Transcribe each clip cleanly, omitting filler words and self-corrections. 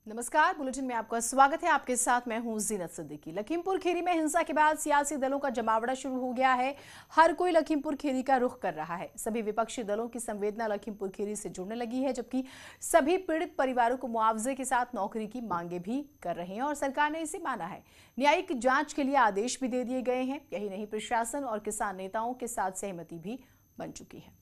नमस्कार, बुलेटिन में आपका स्वागत है। आपके साथ मैं हूं जीनत सिद्दीकी। लखीमपुर खीरी में हिंसा के बाद सियासी दलों का जमावड़ा शुरू हो गया है। हर कोई लखीमपुर खीरी का रुख कर रहा है। सभी विपक्षी दलों की संवेदना लखीमपुर खीरी से जुड़ने लगी है, जबकि सभी पीड़ित परिवारों को मुआवजे के साथ नौकरी की मांगे भी कर रहे हैं और सरकार ने इसे माना है। न्यायिक जांच के लिए आदेश भी दे दिए गए हैं। यही नहीं, प्रशासन और किसान नेताओं के साथ सहमति भी बन चुकी है।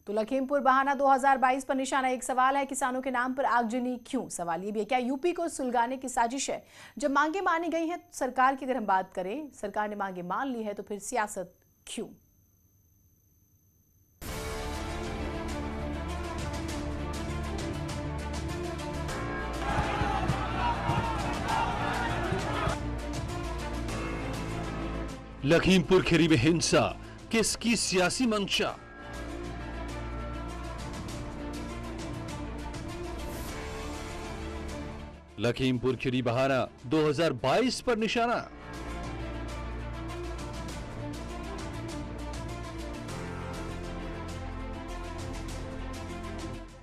तो लखीमपुर बहाना 2022 पर निशाना। एक सवाल है, किसानों के नाम पर आगजनी क्यों? सवाल ये भी है, क्या यूपी को सुलगाने की साजिश है? जब मांगे मानी गई हैं सरकार की, अगर हम बात करें, सरकार ने मांगे मान ली है, तो फिर सियासत क्यों? लखीमपुर खीरी में हिंसा, किसकी सियासी मंशा? लखीमपुर खीरी बहाना 2022 पर निशाना।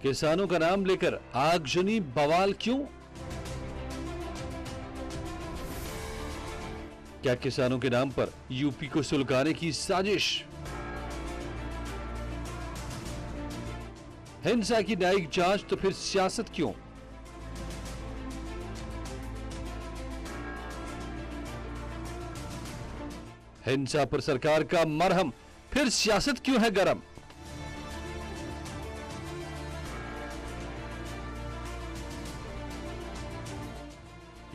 किसानों का नाम लेकर आगजनी बवाल क्यों? क्या किसानों के नाम पर यूपी को सुलगाने की साजिश? हिंसा की न्यायिक जांच, तो फिर सियासत क्यों? हिंसा पर सरकार का मरहम, फिर सियासत क्यों है गरम?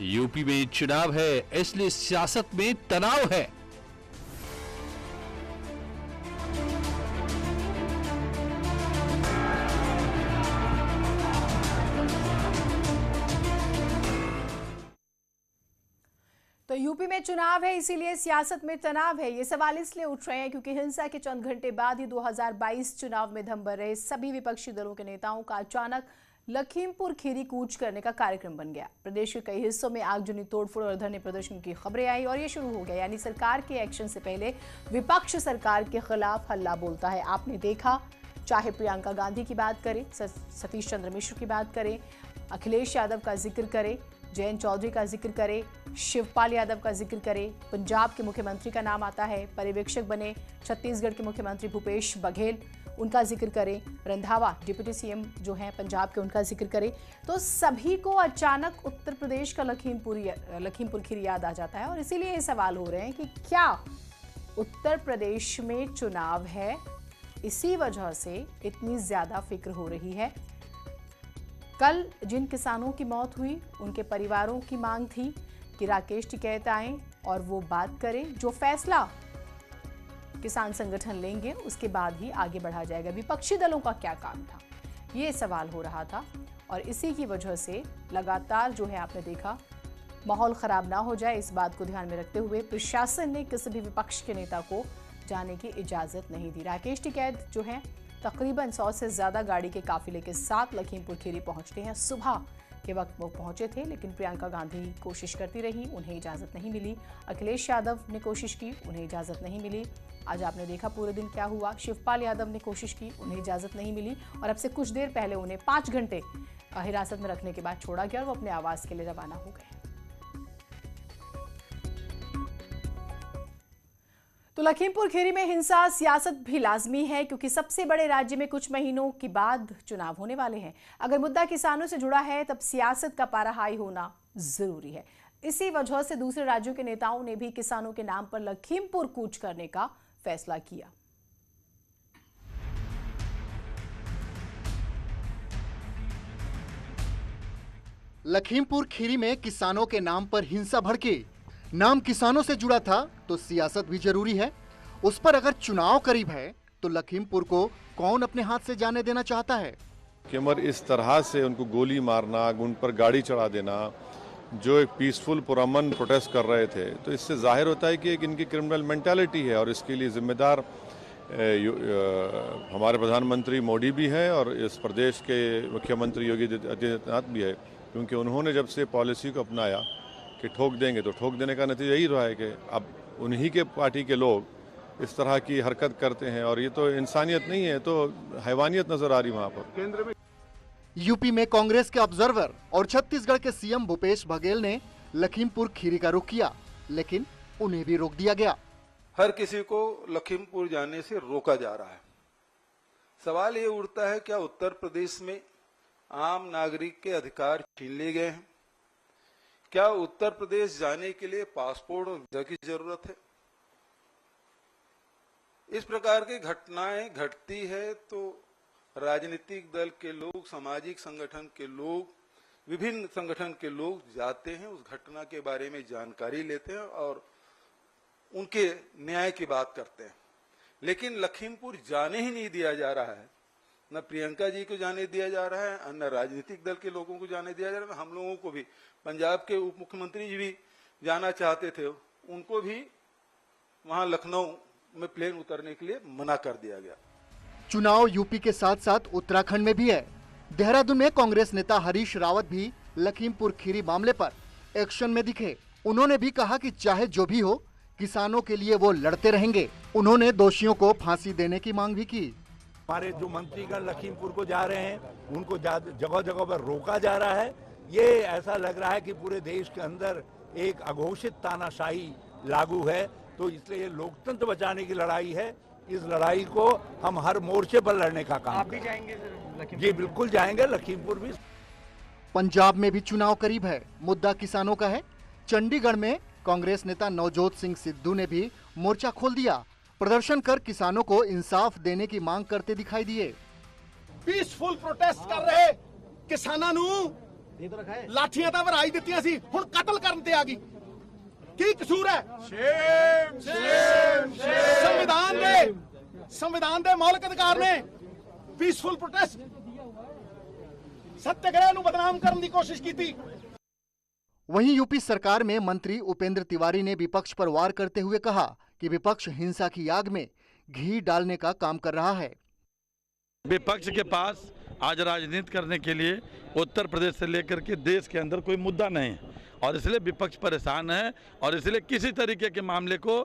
यूपी में चुनाव है, इसलिए सियासत में तनाव है। तो यूपी में चुनाव है, इसीलिए सियासत में तनाव है। ये सवाल इसलिए उठ रहे हैं क्योंकि हिंसा के चंद घंटे बाद ही 2022 चुनाव में दम भर रहे सभी विपक्षी दलों के नेताओं का अचानक लखीमपुर खीरी कूच करने का कार्यक्रम बन गया। प्रदेश के कई हिस्सों में आगजनी, तोड़फोड़ और धरने प्रदर्शन की खबरें आई और ये शुरू हो गया। यानी सरकार के एक्शन से पहले विपक्ष सरकार के खिलाफ हल्ला बोलता है। आपने देखा, चाहे प्रियंका गांधी की बात करें, सतीश चंद्र मिश्र की बात करें, अखिलेश यादव का जिक्र करें, जयंत चौधरी का जिक्र करे, शिवपाल यादव का जिक्र करे, पंजाब के मुख्यमंत्री का नाम आता है, पर्यवेक्षक बने छत्तीसगढ़ के मुख्यमंत्री भूपेश बघेल, उनका जिक्र करें, रंधावा डिप्टी सीएम जो हैं पंजाब के, उनका जिक्र करें, तो सभी को अचानक उत्तर प्रदेश का लखीमपुर खीरी याद आ जाता है। और इसीलिए ये सवाल हो रहे हैं कि क्या उत्तर प्रदेश में चुनाव है, इसी वजह से इतनी ज्यादा फिक्र हो रही है। कल जिन किसानों की मौत हुई, उनके परिवारों की मांग थी कि राकेश टिकैत आए और वो बात करें। जो फैसला किसान संगठन लेंगे उसके बाद ही आगे बढ़ा जाएगा। विपक्षी दलों का क्या काम था, ये सवाल हो रहा था। और इसी की वजह से लगातार जो है, आपने देखा, माहौल खराब ना हो जाए, इस बात को ध्यान में रखते हुए प्रशासन ने किसी भी विपक्ष के नेता को जाने की इजाजत नहीं दी। राकेश टिकैत जो है तकरीबन 100 से ज्यादा गाड़ी के काफिले के साथ लखीमपुर खीरी पहुंचते हैं। सुबह के वक्त वो पहुंचे थे, लेकिन प्रियंका गांधी कोशिश करती रही, उन्हें इजाजत नहीं मिली। अखिलेश यादव ने कोशिश की, उन्हें इजाजत नहीं मिली। आज आपने देखा पूरे दिन क्या हुआ। शिवपाल यादव ने कोशिश की, उन्हें इजाजत नहीं मिली और अब से कुछ देर पहले उन्हें 5 घंटे हिरासत में रखने के बाद छोड़ा गया और वो अपने आवास के लिए रवाना हो गए। तो लखीमपुर खीरी में हिंसा, सियासत भी लाजमी है क्योंकि सबसे बड़े राज्य में कुछ महीनों के बाद चुनाव होने वाले हैं। अगर मुद्दा किसानों से जुड़ा है, तब सियासत का पारा हाई होना जरूरी है। इसी वजह से दूसरे राज्यों के नेताओं ने भी किसानों के नाम पर लखीमपुर कूच करने का फैसला किया। लखीमपुर खीरी में किसानों के नाम पर हिंसा भड़की। नाम किसानों से जुड़ा था तो सियासत भी जरूरी है। उस पर अगर चुनाव करीब है तो लखीमपुर को कौन अपने हाथ से जाने देना चाहता है? मगर इस तरह से उनको गोली मारना, उन पर गाड़ी चढ़ा देना, जो एक पीसफुल पुरअमन प्रोटेस्ट कर रहे थे, तो इससे जाहिर होता है कि एक इनकी क्रिमिनल मेंटालिटी है और इसके लिए जिम्मेदार हमारे प्रधानमंत्री मोदी भी है और इस प्रदेश के मुख्यमंत्री योगी आदित्यनाथ भी है, क्योंकि उन्होंने जब से पॉलिसी को अपनाया कि ठोक देंगे, तो ठोक देने का नतीजा यही रहा है कि अब उन्हीं के पार्टी के लोग इस तरह की हरकत करते हैं और ये तो इंसानियत नहीं है, तो हैवानियत नजर आ रही वहाँ पर। केंद्र में यूपी में कांग्रेस के ऑब्जर्वर और छत्तीसगढ़ के सीएम भूपेश बघेल ने लखीमपुर खीरी का रुख किया, लेकिन उन्हें भी रोक दिया गया। हर किसी को लखीमपुर जाने से रोका जा रहा है। सवाल ये उठता है, क्या उत्तर प्रदेश में आम नागरिक के अधिकार छीन लिए गए हैं? क्या उत्तर प्रदेश जाने के लिए पासपोर्ट और वीजा की जरूरत है? इस प्रकार की घटनाएं घटती है तो राजनीतिक दल के लोग, सामाजिक संगठन के लोग, विभिन्न संगठन के लोग जाते हैं, उस घटना के बारे में जानकारी लेते हैं और उनके न्याय की बात करते हैं। लेकिन लखीमपुर जाने ही नहीं दिया जा रहा है। न प्रियंका जी को जाने दिया जा रहा है, न राजनीतिक दल के लोगों को जाने दिया जा रहा है। हम लोगों को भी, पंजाब के उप मुख्यमंत्री जी भी जाना चाहते थे, उनको भी वहां लखनऊ में प्लेन उतरने के लिए मना कर दिया गया। चुनाव यूपी के साथ साथ उत्तराखंड में भी है। देहरादून में कांग्रेस नेता हरीश रावत भी लखीमपुर खीरी मामले पर एक्शन में दिखे। उन्होंने भी कहा कि चाहे जो भी हो, किसानों के लिए वो लड़ते रहेंगे। उन्होंने दोषियों को फांसी देने की मांग भी की। हमारे जो मंत्रीगण लखीमपुर को जा रहे हैं, उनको जगह जगह पर रोका जा रहा है। ये ऐसा लग रहा है कि पूरे देश के अंदर एक अघोषित तानाशाही लागू है। तो इसलिए ये लोकतंत्र बचाने की लड़ाई है। इस लड़ाई को हम हर मोर्चे पर लड़ने का काम। आप भी जाएंगे लखीमपुर? जी बिल्कुल जाएंगे, लखीमपुर भी। पंजाब में भी चुनाव करीब है। मुद्दा किसानों का है। चंडीगढ़ में कांग्रेस नेता नवजोत सिंह सिद्धू ने भी मोर्चा खोल दिया। प्रदर्शन कर किसानों को इंसाफ देने की मांग करते दिखाई दिए। पीसफुल प्रोटेस्ट कर रहे किसानां नू लाठियां ਤਾਂ ਵਰਾਈ ਦਿੱਤੀਆਂ ਸੀ, ਹੁਣ ਕਤਲ ਕਰਨ ਤੇ ਆ ਗਈ। ਕੀ ਕਸੂਰ ਹੈ? ਸੰਵਿਧਾਨ ਦੇ ਮੌਲਿਕ ਅਧਿਕਾਰ ਨੇ। ਪੀਸਫੁਲ ਪ੍ਰੋਟੈਸਟ सत्याग्रह ਨੂੰ ਬਦਨਾਮ ਕਰਨ ਦੀ ਕੋਸ਼ਿਸ਼ ਕੀਤੀ। वहीं यूपी सरकार में मंत्री उपेंद्र तिवारी ने विपक्ष पर वार करते हुए कहा कि विपक्ष हिंसा की आग में घी डालने का काम कर रहा है। विपक्ष के पास आज राजनीति करने के लिए उत्तर प्रदेश से लेकर के देश के अंदर कोई मुद्दा नहीं है और इसलिए विपक्ष परेशान है और इसलिए किसी तरीके के मामले को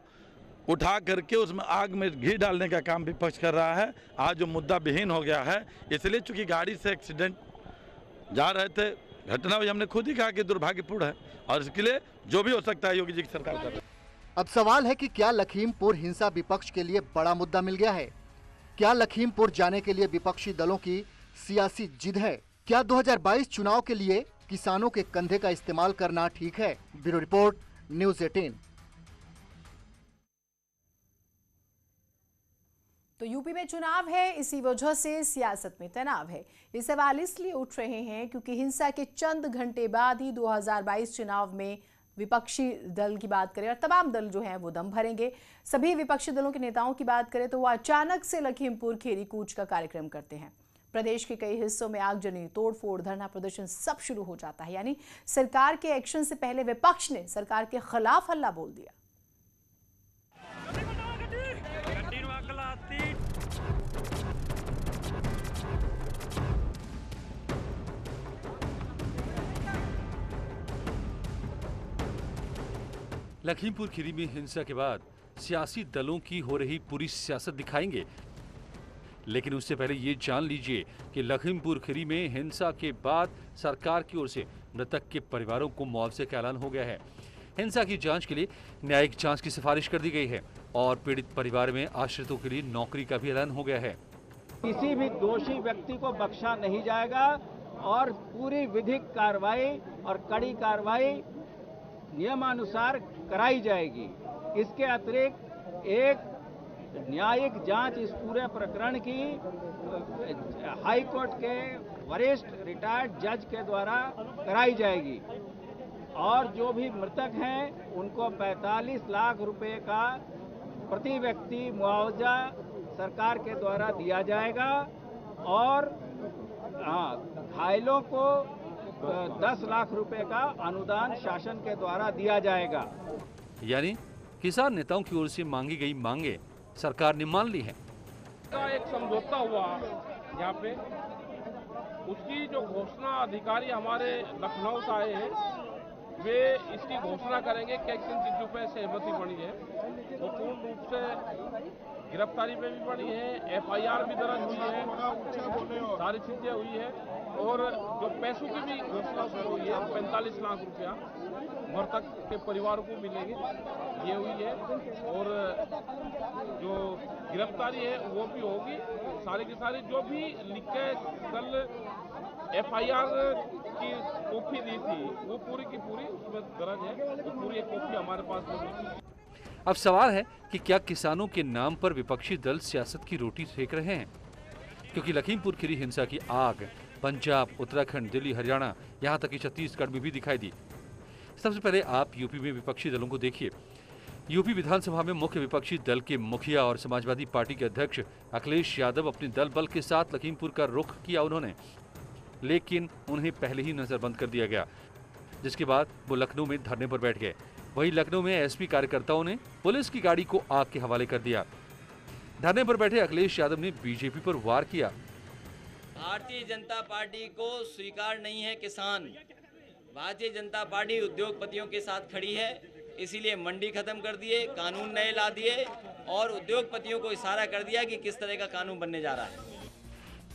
उठा करके उसमें आग में घी डालने का काम विपक्ष कर रहा है। आज जो मुद्दा विहीन हो गया है, इसलिए चूंकि गाड़ी से एक्सीडेंट जा रहे थे, घटना हुई, हमने खुद ही कहा कि दुर्भाग्यपूर्ण है और इसके लिए जो भी हो सकता है योगी जी की सरकार कर रही है। अब सवाल है कि क्या लखीमपुर हिंसा विपक्ष के लिए बड़ा मुद्दा मिल गया है? क्या लखीमपुर जाने के लिए विपक्षी दलों की सियासी जिद है? क्या 2022 चुनाव के लिए किसानों के कंधे का इस्तेमाल करना ठीक है? Bureau report, news 18। तो यूपी में चुनाव है, इसी वजह से सियासत में तनाव है। ये सवाल इसलिए उठ रहे हैं क्योंकि हिंसा के चंद घंटे बाद ही 2022 चुनाव में विपक्षी दल की बात करें और तमाम दल जो हैं वो दम भरेंगे। सभी विपक्षी दलों के नेताओं की बात करें तो वो अचानक से लखीमपुर खीरी कूच का कार्यक्रम करते हैं। प्रदेश के कई हिस्सों में आगजनी, तोड़फोड़, धरना प्रदर्शन सब शुरू हो जाता है। यानी सरकार के एक्शन से पहले विपक्ष ने सरकार के खिलाफ हल्ला बोल दिया। लखीमपुर खीरी में हिंसा के बाद सियासी दलों की हो रही पूरी सियासत दिखाएंगे, लेकिन उससे पहले ये जान लीजिए कि लखीमपुर खीरी में हिंसा के बाद सरकार की ओर से मृतक के परिवारों को मुआवजे का ऐलान हो गया है। हिंसा की जांच के लिए न्यायिक जांच की सिफारिश कर दी गई है और पीड़ित परिवार में आश्रितों के लिए नौकरी का भी ऐलान हो गया है। किसी भी दोषी व्यक्ति को बख्शा नहीं जाएगा और पूरी विधिक कार्रवाई और कड़ी कार्रवाई नियमानुसार कराई जाएगी। इसके अतिरिक्त एक न्यायिक जांच इस पूरे प्रकरण की हाई कोर्ट के वरिष्ठ रिटायर्ड जज के द्वारा कराई जाएगी और जो भी मृतक हैं उनको 45 लाख रुपए का प्रति व्यक्ति मुआवजा सरकार के द्वारा दिया जाएगा और घायलों को 10 लाख रुपए का अनुदान शासन के द्वारा दिया जाएगा। यानी किसान नेताओं की ओर से मांगी गई मांगे सरकार ने मान ली है। एक समझौता हुआ यहाँ पे, उसकी जो घोषणा अधिकारी हमारे लखनऊ से आए हैं वे इसकी घोषणा करेंगे किन किन चीजों पर सहमति बनी है। वो पूर्ण रूप से गिरफ्तारी पे भी बनी है, FIR भी दर्ज हुई है, सारी चीजें हुई है और जो पैसों की भी घोषणा हुई है 45 लाख रुपया मृतक के परिवार को मिलेंगे, ये हुई है। और जो गिरफ्तारी है वो भी होगी। सारी की सारी जो भी लिख के कल FIR की कॉपी दी थी वो पूरी की पूरी उसमें दर्ज है, वो पूरी एक कॉपी हमारे पास मौजूद है। अब सवाल है कि क्या किसानों के नाम पर विपक्षी दल सियासत की रोटी सेक रहे हैं? क्योंकि लखीमपुर खीरी हिंसा की आग पंजाब, उत्तराखंड, दिल्ली, हरियाणा, यहाँ तक कि छत्तीसगढ़ में भी दिखाई दी। सबसे पहले आप यूपी में विपक्षी दलों को देखिए। यूपी विधानसभा में मुख्य विपक्षी दल के मुखिया और समाजवादी पार्टी के अध्यक्ष अखिलेश यादव अपने दल बल के साथ लखीमपुर का रुख किया उन्होंने, लेकिन उन्हें पहले ही नजरबंद कर दिया गया, जिसके बाद वो लखनऊ में धरने पर बैठ गए। वहीं लखनऊ में एसपी कार्यकर्ताओं ने पुलिस की गाड़ी को आग के हवाले कर दिया। धरने पर बैठे अखिलेश यादव ने बीजेपी पर वार किया। भारतीय जनता पार्टी को स्वीकार नहीं है किसान। भारतीय जनता पार्टी उद्योगपतियों के साथ खड़ी है, इसीलिए मंडी खत्म कर दिए, कानून नए ला दिए और उद्योगपतियों को इशारा कर दिया कि किस तरह का कानून बनने जा रहा है।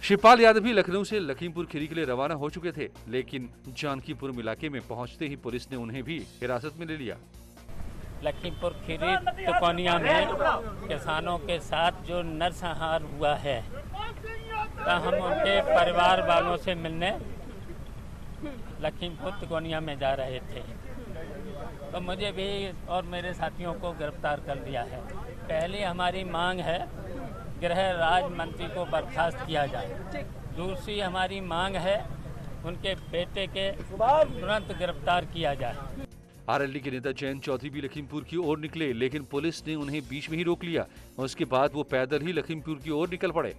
शिवपाल यादव भी लखनऊ से लखीमपुर खीरी के लिए रवाना हो चुके थे, लेकिन जानकीपुर इलाके में पहुंचते ही पुलिस ने उन्हें भी हिरासत में ले लिया। लखीमपुर खीरी तुकोनिया में किसानों के साथ जो नरसंहार हुआ है, तो हम उनके परिवार वालों से मिलने लखीमपुर तुकोनिया में जा रहे थे, तो मुझे भी और मेरे साथियों को गिरफ्तार कर लिया है। पहली हमारी मांग है गृह राज्य मंत्री को बर्खास्त किया जाए। दूसरी हमारी मांग है उनके बेटे के तुरंत गिरफ्तार किया जाए। आरएलडी के नेता जयंत चौधरी भी लखीमपुर की ओर निकले, लेकिन पुलिस ने उन्हें बीच में ही रोक लिया और उसके बाद वो पैदल ही लखीमपुर की ओर निकल पड़े।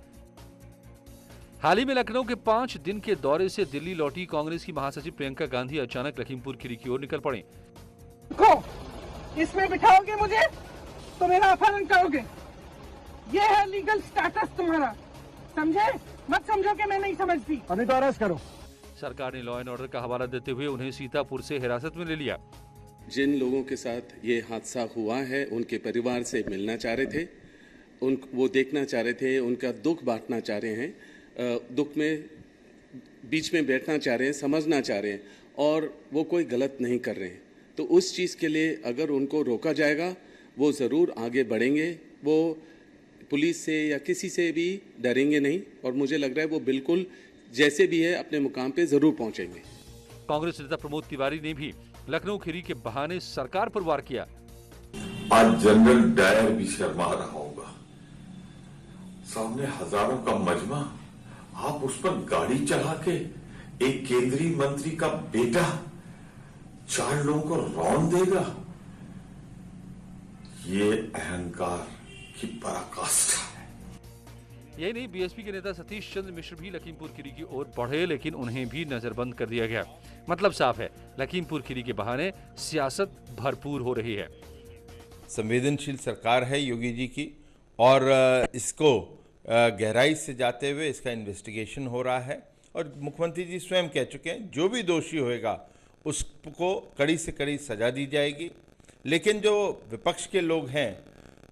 हाल ही में लखनऊ के 5 दिन के दौरे से दिल्ली लौटी कांग्रेस की महासचिव प्रियंका गांधी अचानक लखीमपुर खीरी की ओर निकल पड़ी। इसमें बिठाओगे मुझे तो मेरा अपहरण करोगे, ये है लीगल स्टेटस तुम्हारा, समझे? मत समझो कि मैं नहीं समझती। अभी तो अरेस्ट करो। सरकार ने लॉ एंड ऑर्डर का हवाला देते हुए उन्हें सीतापुर से हिरासत में ले लिया। जिन लोगों के साथ ये हादसा हुआ है उनके परिवार से मिलना चाह रहे थे, वो देखना चाह रहे थे, उनका दुख बांटना चाह रहे हैं, दुख में बीच में बैठना चाह रहे हैं, समझना चाह रहे हैं और वो कोई गलत नहीं कर रहे हैं। तो उस चीज़ के लिए अगर उनको रोका जाएगा वो ज़रूर आगे बढ़ेंगे, वो पुलिस से या किसी से भी डरेंगे नहीं और मुझे लग रहा है वो बिल्कुल जैसे भी है अपने मुकाम पे ज़रूर पहुंचेंगे। कांग्रेस नेता प्रमोद तिवारी ने भी लखनऊ खीरी के बहाने सरकार पर वार किया। आज जनरल डायर भी शर्मा रहा होगा, सामने हजारों का मजमा, आप उस पर गाड़ी चला के एक केंद्रीय मंत्री का बेटा 4 लोगों को रौंद देगा, ये अहंकार की पराकाष्ठा है। यही नहीं, बीएसपी के नेता सतीश चंद्र मिश्र भी लखीमपुर खीरी की ओर बढ़े, लेकिन उन्हें भी नजरबंद कर दिया गया। मतलब साफ है, लखीमपुर खीरी के बहाने सियासत भरपूर हो रही है। संवेदनशील सरकार है योगी जी की और इसको गहराई से जाते हुए इसका इन्वेस्टिगेशन हो रहा है और मुख्यमंत्री जी स्वयं कह चुके हैं जो भी दोषी होएगा उसको कड़ी से कड़ी सजा दी जाएगी। लेकिन जो विपक्ष के लोग हैं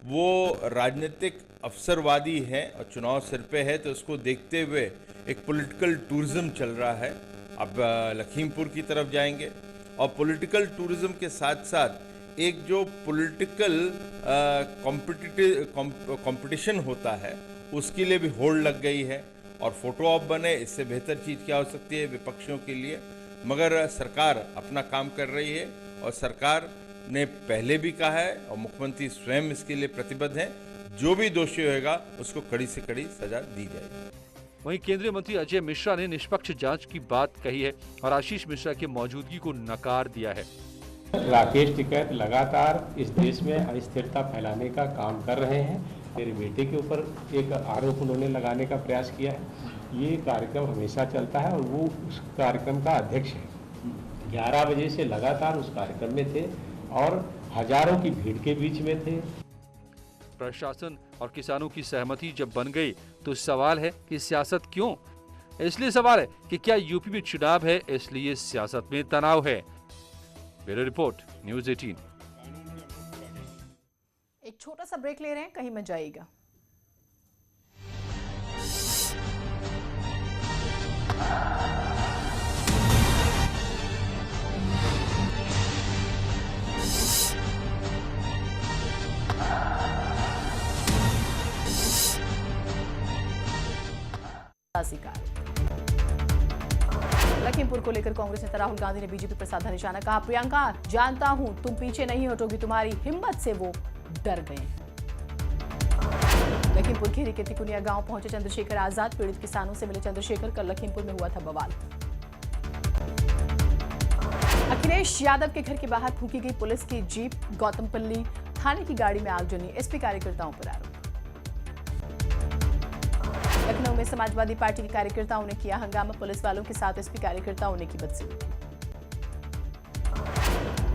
वो राजनीतिक अवसरवादी हैं और चुनाव सिर पे है, तो उसको देखते हुए एक पॉलिटिकल टूरिज्म चल रहा है। अब लखीमपुर की तरफ जाएंगे और पॉलिटिकल टूरिज्म के साथ साथ एक जो पॉलिटिकल कंपटीशन होता है उसके लिए भी होड़ लग गई है और फोटो ऑप बने, इससे बेहतर चीज़ क्या हो सकती है विपक्षियों के लिए। मगर सरकार अपना काम कर रही है और सरकार ने पहले भी कहा है और मुख्यमंत्री स्वयं इसके लिए प्रतिबद्ध हैं, जो भी दोषी होगा उसको कड़ी से कड़ी सजा दी जाएगी। वहीं केंद्रीय मंत्री अजय मिश्रा ने निष्पक्ष जांच की बात कही है और आशीष मिश्रा की मौजूदगी को नकार दिया है। राकेश टिकैत लगातार इस देश में अस्थिरता फैलाने का काम कर रहे हैं। मेरे बेटे के ऊपर एक आरोप उन्होंने लगाने का प्रयास किया है। ये कार्यक्रम हमेशा चलता है और वो उस कार्यक्रम का अध्यक्ष है। 11 बजे से लगातार उस कार्यक्रम में थे और हजारों की भीड़ के बीच में थे। प्रशासन और किसानों की सहमति जब बन गई तो सवाल है कि सियासत क्यों? इसलिए सवाल है कि क्या यूपी में चुनाव है इसलिए सियासत में तनाव है? Bureau report, news 18। एक छोटा सा ब्रेक ले रहे हैं, कहीं मत जाइएगा। लखीमपुर को लेकर कांग्रेस नेता राहुल गांधी ने बीजेपी पर साधा निशाना, कहा प्रियंका जानता हूं तुम पीछे नहीं हटोगी, तुम्हारी हिम्मत से वो डर गए हैं। लखीमपुर खीरी के तिकुनिया गांव पहुंचे चंद्रशेखर आजाद, पीड़ित किसानों से मिले चंद्रशेखर। कल लखीमपुर में हुआ था बवाल। अखिलेश यादव के घर के बाहर फूकी गई पुलिस की जीप, गौतमपल्ली थाने की गाड़ी में आगजनी, एसपी कार्यकर्ताओं पर आरोप। लखनऊ में समाजवादी पार्टी के कार्यकर्ताओं ने किया हंगामा, पुलिस वालों के साथ एसपी कार्यकर्ताओं ने की बदसलूकी।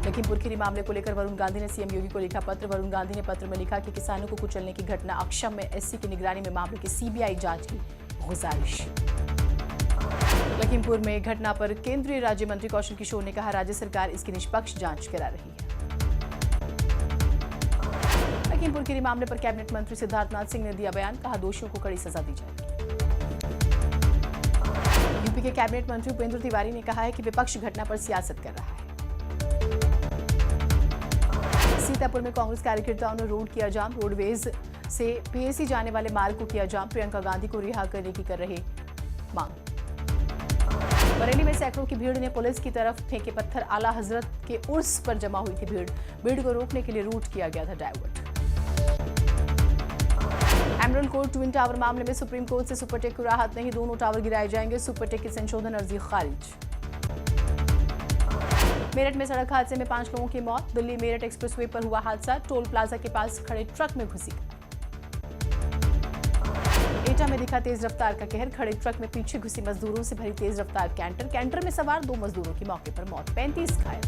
लखीमपुर खीरी मामले को लेकर वरुण गांधी ने सीएम योगी को लिखा पत्र। वरुण गांधी ने पत्र में लिखा कि किसानों को कुचलने की घटना अक्षम में एससी की निगरानी में मामले की सीबीआई जांच की गुजारिश। लखीमपुर में घटना पर केंद्रीय राज्य मंत्री कौशल किशोर ने कहा राज्य सरकार इसकी निष्पक्ष जांच करा रही है। लखीमपुर खीरी मामले पर कैबिनेट मंत्री सिद्धार्थनाथ सिंह ने दिया बयान, कहा दोषियों को कड़ी सजा दी जाएगी। यूपी के कैबिनेट मंत्री उपेंद्र तिवारी ने कहा है कि विपक्ष घटना पर सियासत कर रहा है। सीतापुर में कांग्रेस कार्यकर्ताओं ने रोड किया जाम, रोडवेज से पीएसी जाने वाले मार्ग को किया जाम। प्रियंका गांधी को रिहा करने की कर रहे मांग। बरेली में सैकड़ों की भीड़ ने पुलिस की तरफ फेंके पत्थर, आला हजरत के उर्स पर जमा हुई थी भीड़ को रोकने के लिए रूट किया गया था divert. Emerald court twin tower मामले में सुप्रीम कोर्ट से सुपरटेक को राहत नहीं, दोनों टावर गिराए जाएंगे, सुपरटेक की संशोधन अर्जी खारिज। मेरठ में सड़क हादसे में 5 लोगों की मौत, दिल्ली मेरठ एक्सप्रेसवे पर हुआ हादसा, टोल प्लाजा के पास खड़े ट्रक में घुसी कार। एटा में दिखा तेज रफ्तार का कहर, खड़े ट्रक में पीछे घुसी मजदूरों से भरी तेज रफ्तार कैंटर में सवार 2 मजदूरों की मौके पर मौत, 35 घायल।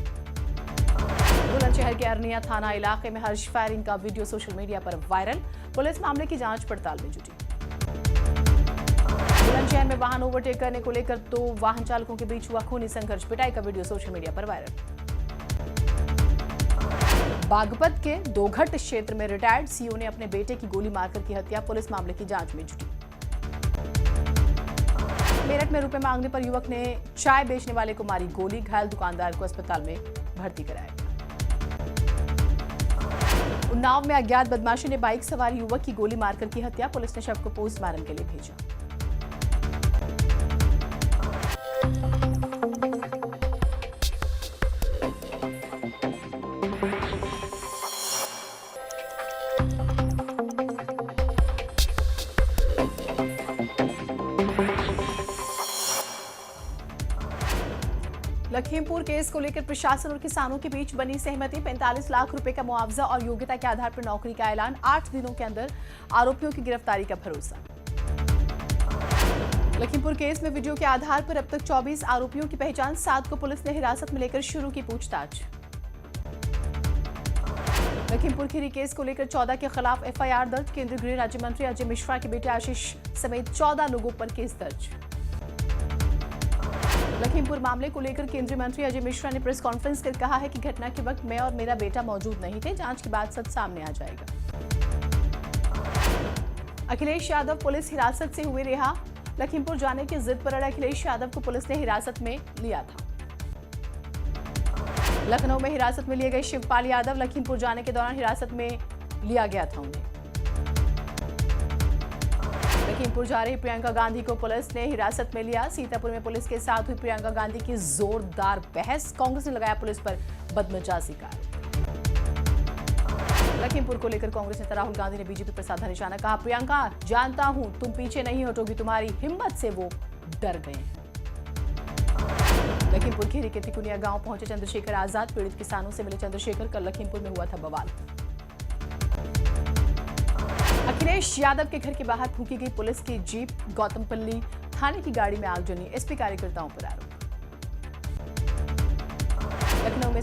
बुलंदशहर के अरनिया थाना इलाके में हर्ष फायरिंग का वीडियो सोशल मीडिया पर वायरल, पुलिस मामले की जांच पड़ताल में जुटी। बुलंदशहर में वाहन ओवरटेक करने को लेकर 2 वाहन चालकों के बीच हुआ खूनी संघर्ष, पिटाई का वीडियो सोशल मीडिया पर वायरल। बागपत के दोघट क्षेत्र में रिटायर्ड सीओ ने अपने बेटे की गोली मारकर की हत्या, पुलिस मामले की जांच में जुटी। मेरठ में रुपए मांगने पर युवक ने चाय बेचने वाले को मारी गोली, घायल दुकानदार को अस्पताल में भर्ती कराया गया। उन्नाव में अज्ञात बदमाशी ने बाइक सवार युवक की गोली मारकर की हत्या, पुलिस ने शव को पोस्टमार्टम के लिए भेजा। लखीमपुर केस को लेकर प्रशासन और किसानों के बीच बनी सहमति, 45 लाख रुपए का मुआवजा और योग्यता के आधार पर नौकरी का ऐलान, 8 दिनों के अंदर आरोपियों की गिरफ्तारी का भरोसा। लखीमपुर केस में वीडियो के आधार पर अब तक 24 आरोपियों की पहचान, 7 को पुलिस ने हिरासत में लेकर शुरू की पूछताछ। लखीमपुर खीरी केस को लेकर 14 के खिलाफ एफआईआर दर्ज, केंद्रीय गृह राज्य मंत्री अजय मिश्रा के बेटे आशीष समेत 14 लोगों पर केस दर्ज। लखीमपुर मामले को लेकर केंद्रीय मंत्री अजय मिश्रा ने प्रेस कॉन्फ्रेंस कर कहा है कि घटना के वक्त मैं और मेरा बेटा मौजूद नहीं थे, जांच के बाद सच सामने आ जाएगा। अखिलेश यादव पुलिस हिरासत से हुए रिहा, लखीमपुर जाने की जिद पर अड़े अखिलेश यादव को पुलिस ने हिरासत में लिया था। लखनऊ में हिरासत में लिए गए शिवपाल यादव, लखीमपुर जाने के दौरान हिरासत में लिया गया था उन्हें। लखीमपुर जा रही प्रियंका गांधी को पुलिस ने हिरासत में लिया, सीतापुर में पुलिस के साथ हुई प्रियंका गांधी की जोरदार बहस, कांग्रेस ने लगाया पुलिस पर बदमिजाजी का आरोप। लखीमपुर को लेकर कांग्रेस नेता राहुल गांधी ने बीजेपी पर साधा निशाना, कहा प्रियंका जानता हूं तुम पीछे नहीं हटोगी, तुम्हारी हिम्मत से वो डर गए हैं। लखीमपुर खीरी के तिकुनिया गांव पहुंचे चंद्रशेखर आजाद, पीड़ित किसानों से मिले चंद्रशेखर। कल लखीमपुर में हुआ था बवाल। अखिलेश यादव के घर के बाहर फूकी गई पुलिस की जीप, गौतमपल्ली थाने की गाड़ी में आगजनी, एसपी कार्यकर्ताओं पर आरोप। लखनऊ में